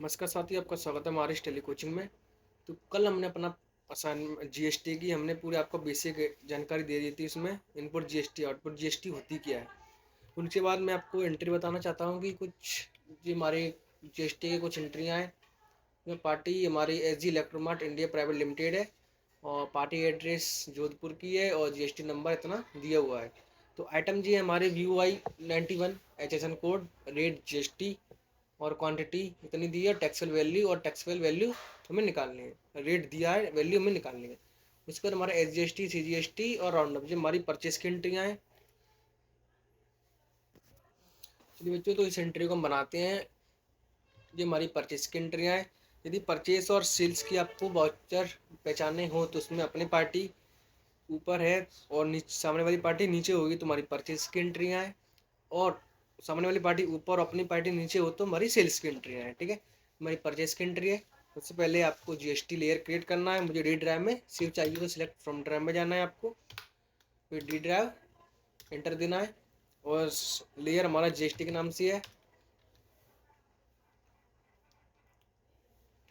नमस्कार साथियों, आपका स्वागत है हमारे इस टेली कोचिंग में। तो कल हमने अपना असाइन जीएसटी की हमने पूरी आपको बेसिक जानकारी दे दी थी। इसमें इनपुट जीएसटी आउटपुट जीएसटी होती क्या है। उनके बाद मैं आपको एंट्री बताना चाहता हूँ कि कुछ जो हमारे जीएसटी की कुछ एंट्रियाँ हैं। इसमें पार्टी हमारी एसजी इलेक्ट्रोमार्ट इंडिया प्राइवेट लिमिटेड है और पार्टी एड्रेस जोधपुर की है और जीएसटी नंबर इतना दिया हुआ है। तो आइटम जी है हमारे VY91 HSN code rate GST और क्वांटिटी इतनी दी है, टैक्सेबल वैल्यू और टैक्सेबल वैल्यू हमें निकालनी है। रेट दिया है, वैल्यू हमें निकालनी है। उसके बाद हमारा SGST CGST और राउंड अप जो हमारी परचेस की एंट्रियाँ हैं। चलिए बच्चों, तो इस एंट्री को हम बनाते हैं। ये हमारी परचेस की एंट्रियाँ हैं। यदि परचेस और सेल्स की आपको वाउचर पहचाने हो तो उसमें अपनी पार्टी ऊपर है और नीचे सामने वाली पार्टी नीचे होगी तो हमारी परचेस की एंट्रियाँ हैं। और सामने वाली पार्टी ऊपर और अपनी पार्टी नीचे हो तो हमारी सेल्स की एंट्री है। ठीक है, हमारी परचेस की एंट्री है। सबसे पहले आपको जीएसटी लेयर क्रिएट करना है। मुझे डी ड्राइव में सेव चाहिए तो सिलेक्ट फ्रॉम ड्राइव में जाना है आपको, फिर डी ड्राइव एंटर देना है और लेयर हमारा जीएसटी के नाम से है।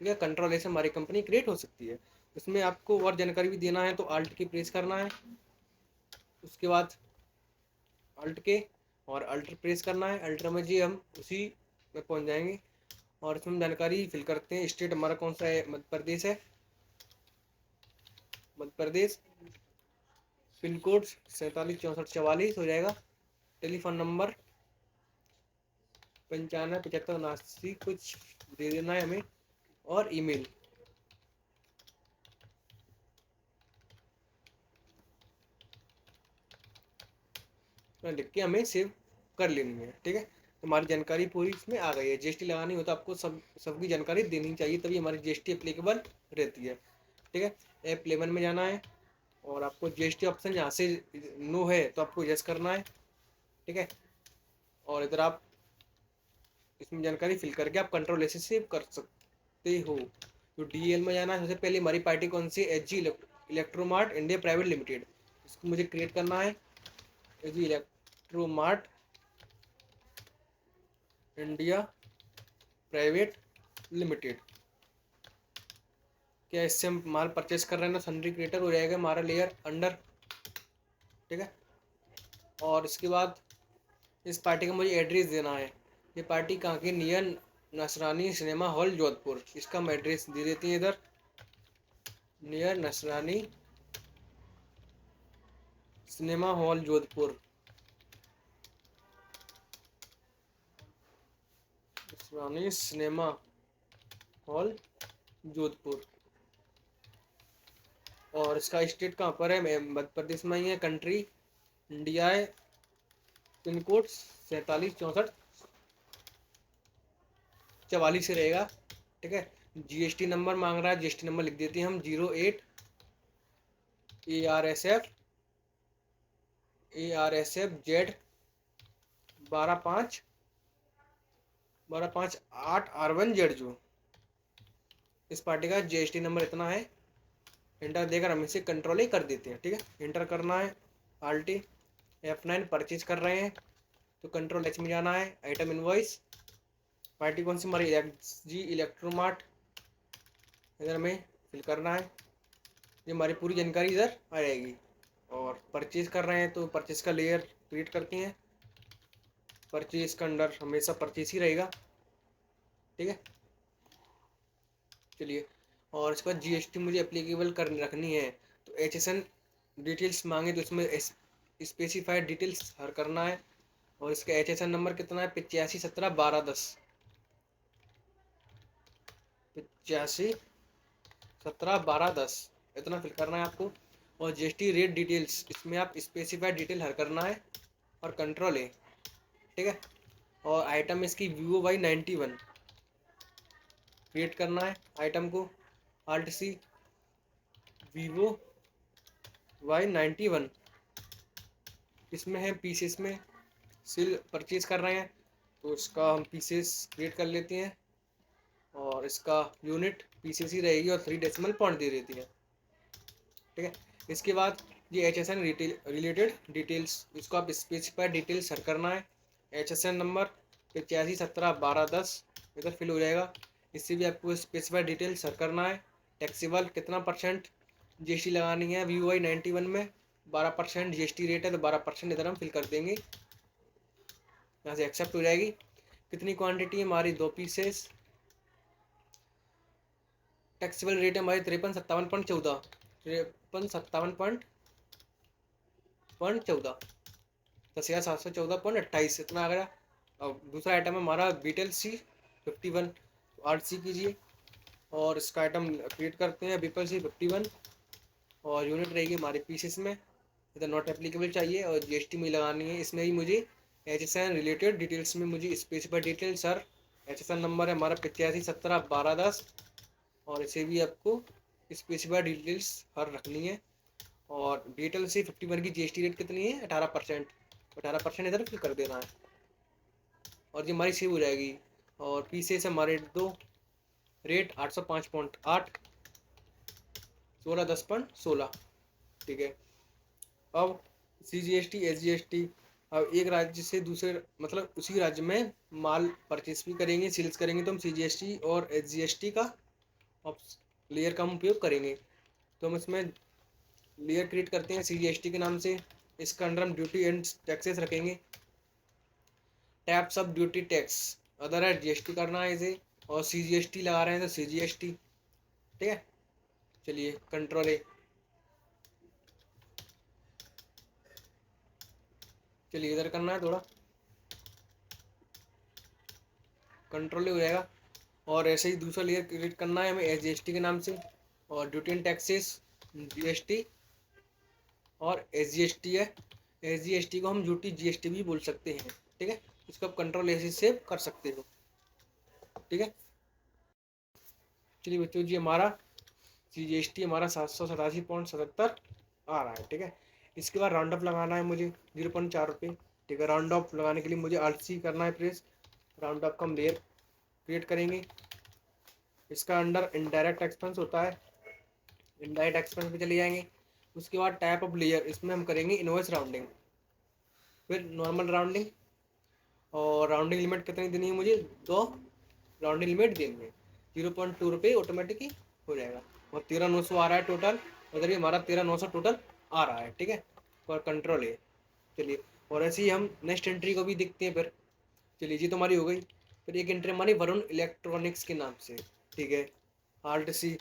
ठीक है, कंट्रोल ए से हमारी कंपनी क्रिएट हो सकती है। उसमें आपको और जानकारी भी देना है तो अल्ट की प्रेस करना है। उसके बाद अल्ट के और अल्टर प्रेस करना है। अल्टर में जी हम उसी में पहुंच जाएंगे और इसमें जानकारी फिल करते हैं। स्टेट हमारा कौन सा है, मध्य प्रदेश है, मध्य प्रदेश। पिन कोड 476444 हो जाएगा। टेलीफोन नंबर 957579 कुछ दे देना है हमें और ईमेल। लिख के हमें सेव कर लेनी है। ठीक है, तो हमारी जानकारी पूरी इसमें आ गई है। जीएसटी लगानी हो तो आपको सबकी जानकारी देनी चाहिए, तभी हमारी जीएसटी एप्लीकेबल रहती है। ठीक है, ऐप 11 में जाना है और आपको जीएसटी ऑप्शन यहाँ से नो है तो आपको यस करना है। ठीक है, और इधर आप इसमें जानकारी फिल करके आप कंट्रोल ऐसे सेव कर सकते हो। तो डीएल में जाना है। सबसे पहले हमारी पार्टी कौन सी, HG Electromart India private limited. इसको मुझे क्रिएट करना है। HG Electromart India private limited. क्या इससे हम माल परचेस कर रहे हैं ना, सन्ड्री क्रिएटर हो जाएगा हमारा लेयर अंडर। ठीक है, और इसके बाद इस पार्टी का मुझे एड्रेस देना है। ये पार्टी कहाँ की, near Nasrani cinema hall Jodhpur. इसका हम एड्रेस दे देते हैं इधर, near Nasrani cinema hall Jodhpur. Nasrani cinema hall Jodhpur. और इसका स्टेट कहाँ पर है, मध्य प्रदेश में ही है। कंट्री इंडिया है। पिन कोड 4744 से रहेगा। ठीक है, जीएसटी नंबर मांग रहा है, जीएसटी नंबर लिख देते हैं हम 08 ARSF Z 125 8 R1 Z जो इस पार्टी का जीएसटी नंबर इतना है। एंटर देकर हम इसे कंट्रोल ही कर देते हैं। ठीक है, एंटर करना है। आल्टी F9 परचेज कर रहे हैं तो कंट्रोल H में जाना है। आइटम इनवॉइस पार्टी कौन सी, हमारी जी इलेक्ट्रोमार्ट, इधर हमें फिल करना है। ये हमारी पूरी जानकारी इधर आ जाएगी। और परचेज कर रहे हैं तो परचेज का लेयर क्रिएट करते हैं। परचेज का अंडर हमेशा परचेज ही रहेगा। ठीक है, चलिए, और इसके बाद जीएसटी मुझे एप्लीकेबल कर रखनी है तो HSN डिटेल्स मांगे तो इसमें स्पेसिफाइड डिटेल्स हर करना है। और इसका HSN नंबर कितना है, 85171210। 85171210 इतना फिल करना है आपको। और जीएसटी रेट डिटेल्स इसमें आप स्पेसिफाइड डिटेल हर करना है और कंट्रोल है। ठीक है, और आइटम इसकी VOY91 क्रिएट करना है। आइटम को Alt C VOY91 इसमें है पीसेस में सिल परचेज कर रहे हैं तो इसका हम पीसेस क्रिएट कर लेते हैं और इसका यूनिट पीसेस ही रहेगी और 3 डेसिमल पॉइंट दे देती है। ठीक है, इसके बाद ये HSN रिलेटेड डिटेल्स, इसको आप स्पेसिफाइड डिटेल्स हर करना है। HSN नंबर 85171210 इधर फिल हो जाएगा। इससे भी आपको स्पेसिफाइड डिटेल सर करना है। टैक्सेबल कितना परसेंट जीएसटी लगानी है, VOI 91 में 12% जीएसटी रेट है, तो 12% इधर हम फिल कर देंगे, यहाँ से एक्सेप्ट हो जाएगी। कितनी क्वांटिटी है हमारी, 2 पीसेस। टैक्सेबल रेट है हमारी 5357.14, 5357.14, 10,714.28 इतना आ गया। अब दूसरा आइटम है हमारा बीटेल C51, RC कीजिए और इसका आइटम क्रिएट करते हैं, बीपल C51 और यूनिट रहेगी हमारे पीसेस में, इधर नॉट एप्लीकेबल चाहिए और जीएसटी में लगानी है। इसमें ही मुझे HSN रिलेटेड डिटेल्स में मुझे specified detail sir, HSN number है हमारा 85171210 और इसे भी आपको स्पेसिफाइड डिटेल्स हर रखनी है। और बीटेल C51 की जीएसटी रेट कितनी है, 18%, 18% इधर फिल कर देना है और ये हमारी सेव हो जाएगी। और पीसेस हमारे 2, रेट 805.8, 1610.16, ठीक है। अब CGST SGST, अब एक राज्य से दूसरे मतलब उसी राज्य में माल परचेस भी करेंगे, सेल्स करेंगे, तो हम CGST और SGST का लेयर का हम उपयोग करेंगे। तो हम इसमें लेयर क्रिएट करते हैं CGST के नाम से, इसका अंडर हम ड्यूटी एंड टैक्सेस रखेंगे। Taps of duty tax, other है GST करना है इसे, और CGST लगा रहे हैं तो CGST, ठीक है। चलिए कंट्रोल ए, चलिए इधर करना है थोड़ा, कंट्रोल हो जाएगा। और ऐसे ही दूसरा लेयर क्रिएट करना है हमें SGST के नाम से, और ड्यूटी एंड टैक्सेस GST और SGST है। SGST को हम ड्यूटी GST भी बोल सकते हैं, ठीक है। इसको आप कंट्रोल ऐसे सेव कर सकते हो, ठीक है। चलिए बच्चों जी, हमारा CGST हमारा 787.77 आ रहा है, ठीक है। इसके बाद राउंड अप लगाना है मुझे 0.4 रुपये, ठीक है। राउंड अप लगाने के लिए मुझे RC करना है प्रेस, राउंड अप का हम लेयर क्रिएट करेंगे। इसका अंडर इनडायरेक्ट एक्सपेंस होता है, इनडायरेक्ट एक्सपेंस पे चले जाएंगे। उसके बाद टाइप ऑफ लेयर, इसमें हम करेंगे इनवॉइस राउंडिंग, फिर नॉर्मल राउंडिंग, और राउंडिंग लिमिट कितनी देनी है मुझे, 2 राउंडिंग लिमिट देनी है, 0.2 रुपये ऑटोमेटिक ही हो जाएगा। और 13,900 आ रहा है टोटल, उधर ही हमारा 13,900 टोटल आ रहा है, ठीक है। और कंट्रोल है, चलिए। और ऐसे ही हम नेक्स्ट एंट्री को भी देखते हैं फिर। चलिए जी, तो हमारी हो गई। फिर एक एंट्री हमारी वरुण इलेक्ट्रॉनिक्स के नाम से, ठीक है। RTC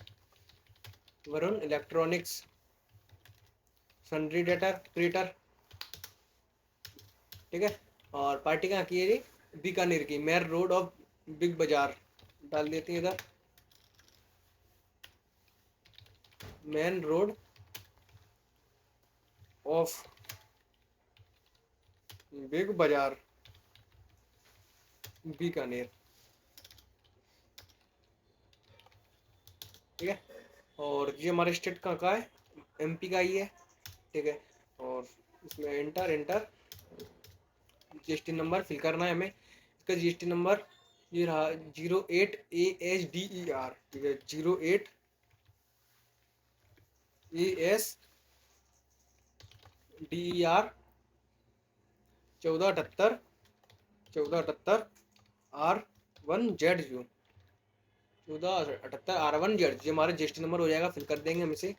Varun electronics, sundry debtor creator, ठीक है। और पार्टी कहाँ की है ये, बीकानेर की, मेयर रोड ऑफ बिग बाजार डाल देते हैं इधर, मेन रोड ऑफ बिग बाजार बीकानेर, ठीक है। और ये हमारे स्टेट का है, MP का ही है, ठीक है। और इसमें enter enter GST number fill करना है हमें। इसका GST नंबर ये रहा 08ASDER, ठीक है। 08ASDER 1478 R1ZU, 1478 R1Z, ये हमारा GST नंबर हो जाएगा, फिल कर देंगे हम इसे,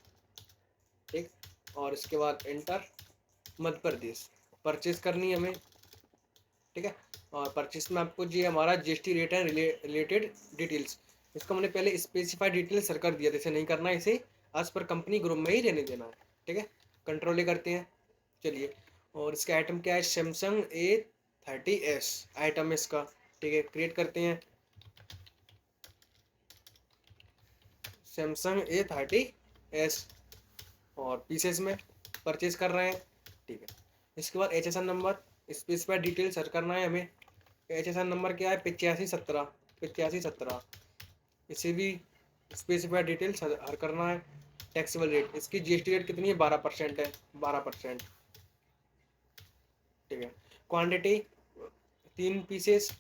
ठीक। और इसके बाद एंटर, मध्य प्रदेश परचेज करनी है हमें, ठीक है। और परचेस में आपको जी हमारा GST रेट है रिलेटेड डिटेल्स, इसको हमने पहले स्पेसिफाइड डिटेल्स सर कर दिया था, इसे नहीं करना है, इसे एज पर कंपनी ग्रुप में ही रहने देना है, ठीक है। कंट्रोल करते हैं, चलिए। और इसका आइटम क्या है, सैमसंग A30s आइटम इसका, ठीक है। क्रिएट करते हैं सैमसंग A30s और पीसेस में परचेज कर रहे हैं, ठीक है। इसके बाद HSN number, specified detail search करना है हमें। HSN नंबर क्या है, 8517, इसे भी स्पेसिफाइड डिटेल हर करना है। टैक्सेबल रेट, इसकी GST रेट कितनी है, 12% है, 12%, ठीक है। क्वांटिटी 3 पीसेस,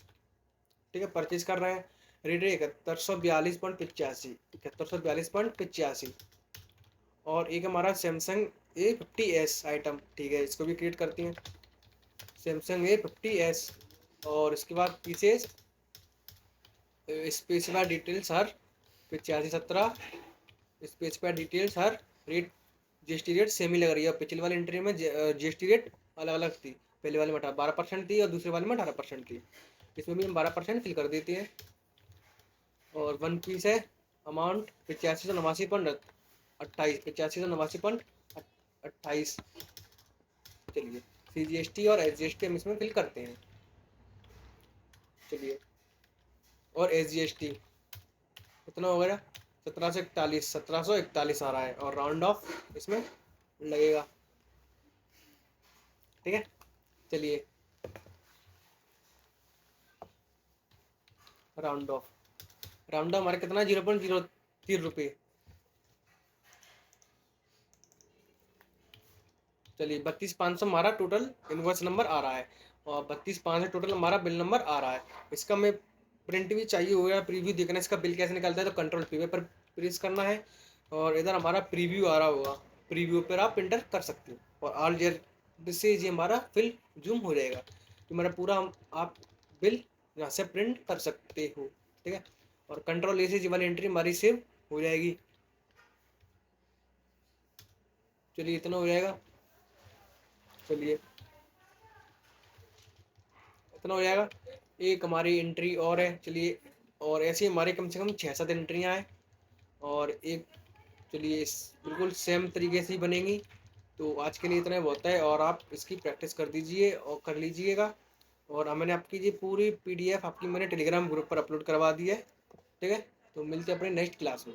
ठीक है, परचेज कर रहे हैं। रेट है 7142.85, और एक हमारा सैमसंग A50s आइटम, ठीक है। इसको भी क्रिएट करते हैं, सैमसंग A50s, और इसके बाद पीसेस स्पेसिफाई डिटेल्स हर 8517 स्पेसिफाई डिटेल्स हर रेट जीएसटी रेट सेम ही लग रही है। पिछले वाली एंट्री में जीएसटी रेट अलग अलग थी, पहले वाले में 12% थी और दूसरे वाले में 18% थी। इसमें भी हम 12% फिल कर देते हैं। और वन पीस है अमाउंट 8589.28 8589.28। चलिए CGST और SGST हम इसमें फिल करते हैं। चलिए और SGST कितना हो गया 1741 आ रहा है और राउंड ऑफ इसमें लगेगा। ठीक है, चलिए राउंड ऑफ हमारा कितना 0.03 रुपये। चलिए 32,500 हमारा टोटल इनवॉइस नंबर आ रहा है और 32,500 टोटल हमारा बिल नंबर आ रहा है। इसका मैं प्रिंट भी चाहिए होगा, प्रीव्यू देखना है इसका बिल कैसे निकलता है, तो कंट्रोल पी पर प्रेस करना है और इधर हमारा प्रीव्यू आ रहा होगा, प्रीव्यू पर आप इंटर कर सकते हो और ऑल जेर जिससे ये हमारा फिल जूम हो जाएगा, तो हमारा पूरा आप बिल यहाँ से प्रिंट कर सकते हो। ठीक है, और कंट्रोल ए से जी वाली एंट्री हमारी सेव हो जाएगी। चलिए इतना हो जाएगा। चलिए इतना हो जाएगा। एक हमारी एंट्री और है, चलिए और ऐसे हमारे कम से कम 6-7 एंट्रियाँ हैं और एक चलिए बिल्कुल सेम तरीके से ही बनेंगी। तो आज के लिए इतना बहुत है और आप इसकी प्रैक्टिस कर दीजिए और कर लीजिएगा। और मैंने आपकी ये पूरी PDF आपकी मैंने टेलीग्राम ग्रुप पर अपलोड करवा दी है। ठीक है, तो मिलते हैं अपने नेक्स्ट क्लास में।